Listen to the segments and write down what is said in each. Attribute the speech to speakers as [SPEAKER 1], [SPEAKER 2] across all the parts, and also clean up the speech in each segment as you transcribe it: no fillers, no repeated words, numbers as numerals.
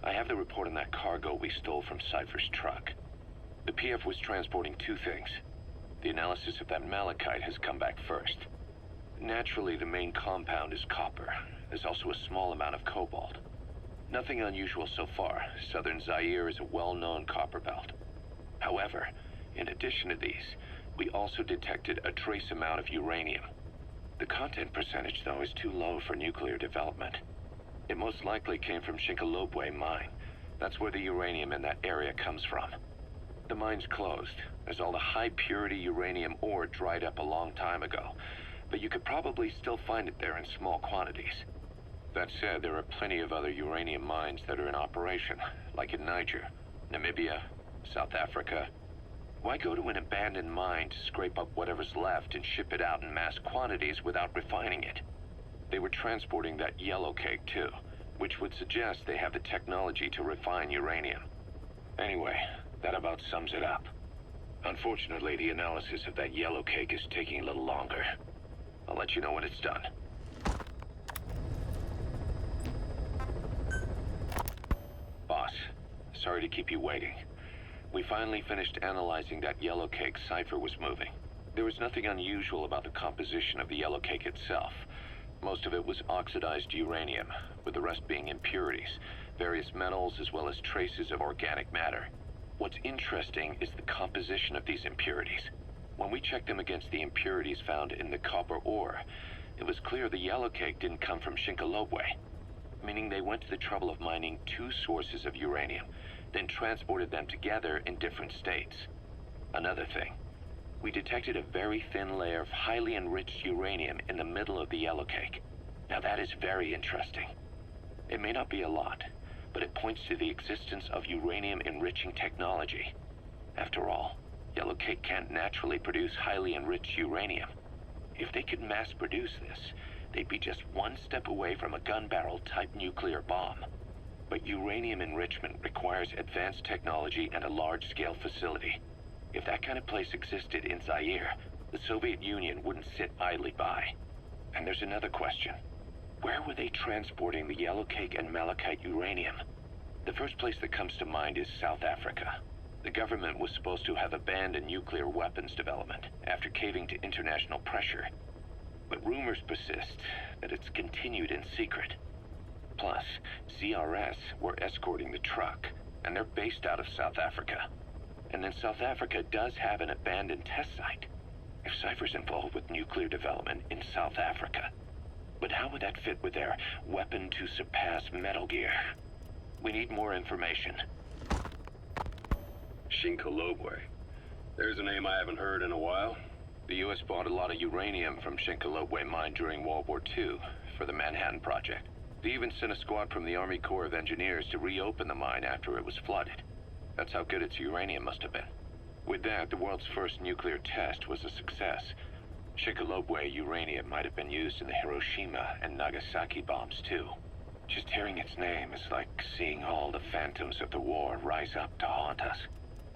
[SPEAKER 1] I have the report on that cargo we stole from Cipher's truck. The PF was transporting two things. The analysis of that malachite has come back first. Naturally, the main compound is copper. There's also a small amount of cobalt. Nothing unusual so far. Southern Zaire is a well-known copper belt. However, in addition to these, we also detected a trace amount of uranium. The content percentage, though, is too low for nuclear development. It most likely came from Shinkolobwe mine. That's where the uranium in that area comes from. The mine's closed, as all the high-purity uranium ore dried up a long time ago, but you could probably still find it there in small quantities. That said, there are plenty of other uranium mines that are in operation, like in Niger, Namibia, South Africa. Why go to an abandoned mine to scrape up whatever's left and ship it out in mass quantities without refining it? They were transporting that yellow cake too, which would suggest they have the technology to refine uranium. Anyway, that about sums it up. Unfortunately, the analysis of that yellow cake is taking a little longer. I'll let you know when it's done. Boss, sorry to keep you waiting. We finally finished analyzing that yellow cake Cipher was moving. There was nothing unusual about the composition of the yellow cake itself. Most of it was oxidized uranium, with the rest being impurities, various metals as well as traces of organic matter. What's interesting is the composition of these impurities. When we checked them against the impurities found in the copper ore, it was clear the yellow cake didn't come from Shinkolobwe, meaning they went to the trouble of mining two sources of uranium, then transported them together in different states. Another thing, we detected a very thin layer of highly enriched uranium in the middle of the yellow cake. Now that is very interesting. It may not be a lot, but it points to the existence of uranium-enriching technology. After all, yellow cake can't naturally produce highly enriched uranium. If they could mass produce this, they'd be just one step away from a gun barrel-type nuclear bomb. But uranium enrichment requires advanced technology and a large-scale facility. If that kind of place existed in Zaire, the Soviet Union wouldn't sit idly by. And there's another question. Where were they transporting the yellow cake and malachite uranium? The first place that comes to mind is South Africa. The government was supposed to have abandoned nuclear weapons development after caving to international pressure. But rumors persist that it's continued in secret. Plus, CRS were escorting the truck, and they're based out of South Africa. And then South Africa does have an abandoned test site. If Cipher's involved with nuclear development in South Africa. But how would that fit with their weapon to surpass Metal Gear? We need more information.
[SPEAKER 2] Shinkolobwe. There's a name I haven't heard in a while.
[SPEAKER 1] The U.S. bought a lot of uranium from Shinkolobwe mine during World War II for the Manhattan Project. They even sent a squad from the Army Corps of Engineers to reopen the mine after it was flooded. That's how good its uranium must have been. With that, the world's first nuclear test was a success. Shinkolobwe uranium might have been used in the Hiroshima and Nagasaki bombs too. Just hearing its name is like seeing all the phantoms of the war rise up to haunt us.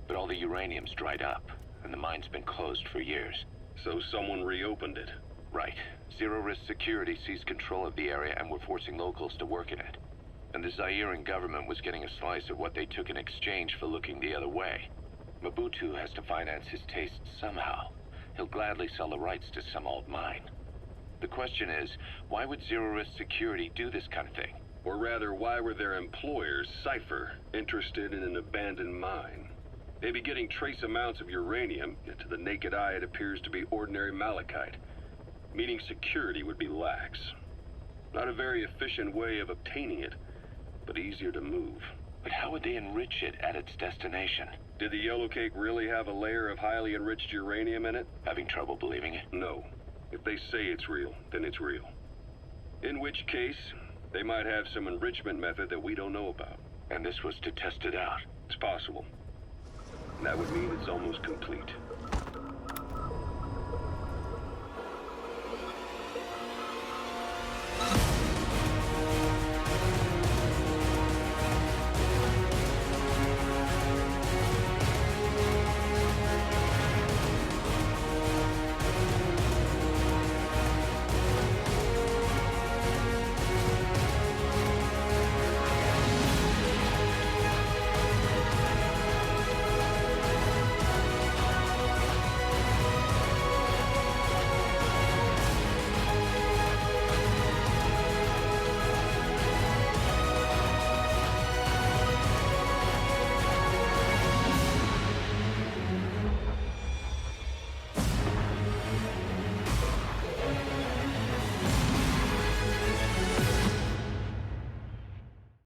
[SPEAKER 1] But all the uranium's dried up, and the mine's been closed for years.
[SPEAKER 2] So someone reopened it.
[SPEAKER 1] Right. Zero-risk security seized control of the area and were forcing locals to work in it. And the Zairean government was getting a slice of what they took in exchange for looking the other way. Mobutu has to finance his tastes somehow. He'll gladly sell the rights to some old mine. The question is, why would zero-risk security do this kind of thing?
[SPEAKER 2] Or rather, why were their employers, Cipher, interested in an abandoned mine? They'd be getting trace amounts of uranium, yet to the naked eye it appears to be ordinary malachite, meaning security would be lax. Not a very efficient way of obtaining it, but easier to move.
[SPEAKER 1] But how would they enrich it at its destination?
[SPEAKER 2] Did the yellow cake really have a layer of highly enriched uranium in it?
[SPEAKER 1] Having trouble believing it?
[SPEAKER 2] No. If they say it's real, then it's real. In which case, they might have some enrichment method that we don't know about.
[SPEAKER 1] And this was to test it out?
[SPEAKER 2] It's possible. And that would mean it's almost complete.